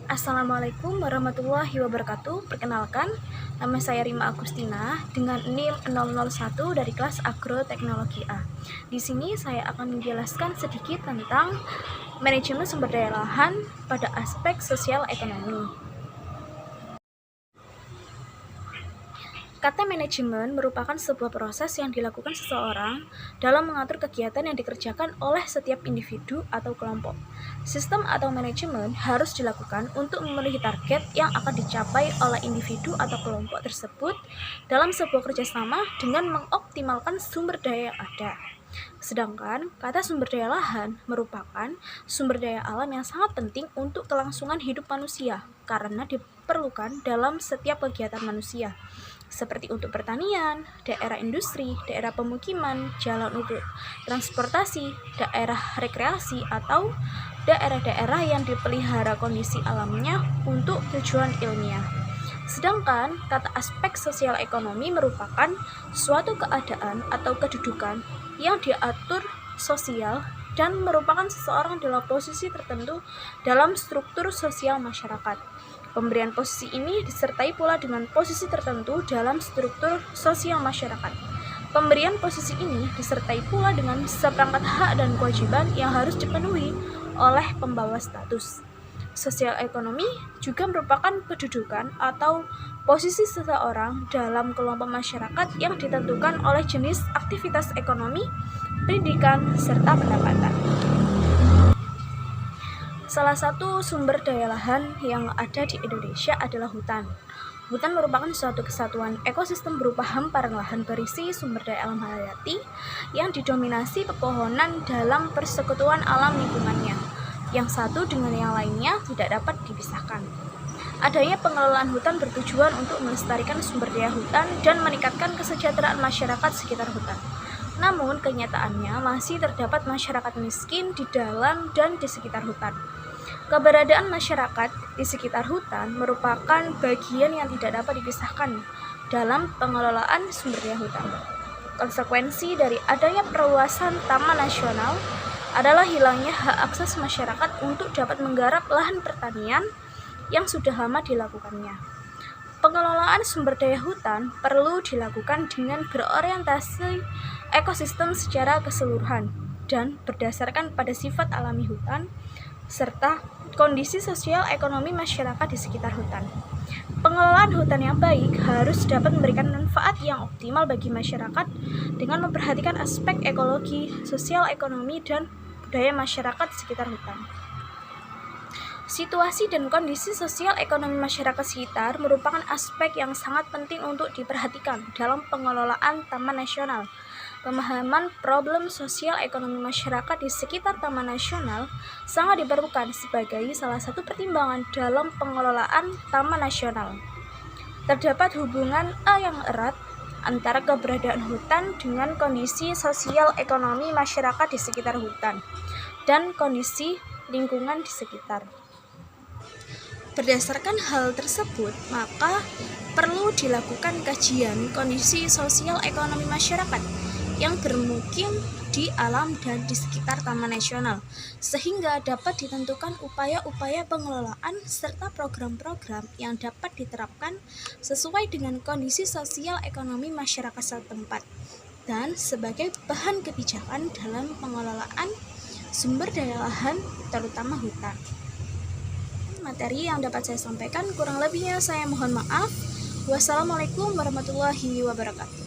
Assalamualaikum warahmatullahi wabarakatuh. Perkenalkan, nama saya Rima Agustina dengan NIM 001 dari kelas Agroteknologi A. Di sini saya akan menjelaskan sedikit tentang manajemen sumber daya lahan pada aspek sosial ekonomi. Kata manajemen merupakan sebuah proses yang dilakukan seseorang dalam mengatur kegiatan yang dikerjakan oleh setiap individu atau kelompok. Sistem atau manajemen harus dilakukan untuk memenuhi target yang akan dicapai oleh individu atau kelompok tersebut dalam sebuah kerjasama dengan mengoptimalkan sumber daya yang ada. Sedangkan kata sumber daya lahan merupakan sumber daya alam yang sangat penting untuk kelangsungan hidup manusia karena diperlukan dalam setiap kegiatan manusia, seperti untuk pertanian, daerah industri, daerah pemukiman, jalan untuk transportasi, daerah rekreasi, atau daerah-daerah yang dipelihara kondisi alamnya untuk tujuan ilmiah. Sedangkan kata aspek sosial ekonomi merupakan suatu keadaan atau kedudukan yang diatur sosial dan merupakan seseorang dalam posisi tertentu dalam struktur sosial masyarakat. Pemberian posisi ini disertai pula dengan posisi tertentu dalam struktur sosial masyarakat. Pemberian posisi ini disertai pula dengan seperangkat hak dan kewajiban yang harus dipenuhi oleh pembawa status. Sosial ekonomi juga merupakan kedudukan atau posisi seseorang dalam kelompok masyarakat yang ditentukan oleh jenis aktivitas ekonomi, pendidikan, serta pendapatan. Salah satu sumber daya lahan yang ada di Indonesia adalah hutan. Hutan merupakan suatu kesatuan ekosistem berupa hamparan lahan berisi sumber daya alam hayati yang didominasi pepohonan dalam persekutuan alam lingkungannya, yang satu dengan yang lainnya tidak dapat dipisahkan. Adanya pengelolaan hutan bertujuan untuk melestarikan sumber daya hutan dan meningkatkan kesejahteraan masyarakat sekitar hutan. Namun, kenyataannya masih terdapat masyarakat miskin di dalam dan di sekitar hutan. Keberadaan masyarakat di sekitar hutan merupakan bagian yang tidak dapat dipisahkan dalam pengelolaan sumber daya hutan. Konsekuensi dari adanya perluasan taman nasional adalah hilangnya hak akses masyarakat untuk dapat menggarap lahan pertanian yang sudah lama dilakukannya. Pengelolaan sumber daya hutan perlu dilakukan dengan berorientasi ekosistem secara keseluruhan dan berdasarkan pada sifat alami hutan serta kondisi sosial ekonomi masyarakat di sekitar hutan. Pengelolaan hutan yang baik harus dapat memberikan manfaat yang optimal bagi masyarakat dengan memperhatikan aspek ekologi, sosial ekonomi, dan budaya masyarakat di sekitar hutan. Situasi dan kondisi sosial ekonomi masyarakat sekitar merupakan aspek yang sangat penting untuk diperhatikan dalam pengelolaan taman nasional. Pemahaman problem sosial ekonomi masyarakat di sekitar taman nasional sangat diperlukan sebagai salah satu pertimbangan dalam pengelolaan taman nasional. Terdapat hubungan yang erat antara keberadaan hutan dengan kondisi sosial ekonomi masyarakat di sekitar hutan dan kondisi lingkungan di sekitar. Berdasarkan hal tersebut, maka perlu dilakukan kajian kondisi sosial ekonomi masyarakat yang bermukim di alam dan di sekitar taman nasional, sehingga dapat ditentukan upaya-upaya pengelolaan serta program-program yang dapat diterapkan sesuai dengan kondisi sosial ekonomi masyarakat setempat dan sebagai bahan kebijakan dalam pengelolaan sumber daya lahan, terutama hutan. Materi yang dapat saya sampaikan, kurang lebihnya saya mohon maaf. Wassalamualaikum warahmatullahi wabarakatuh.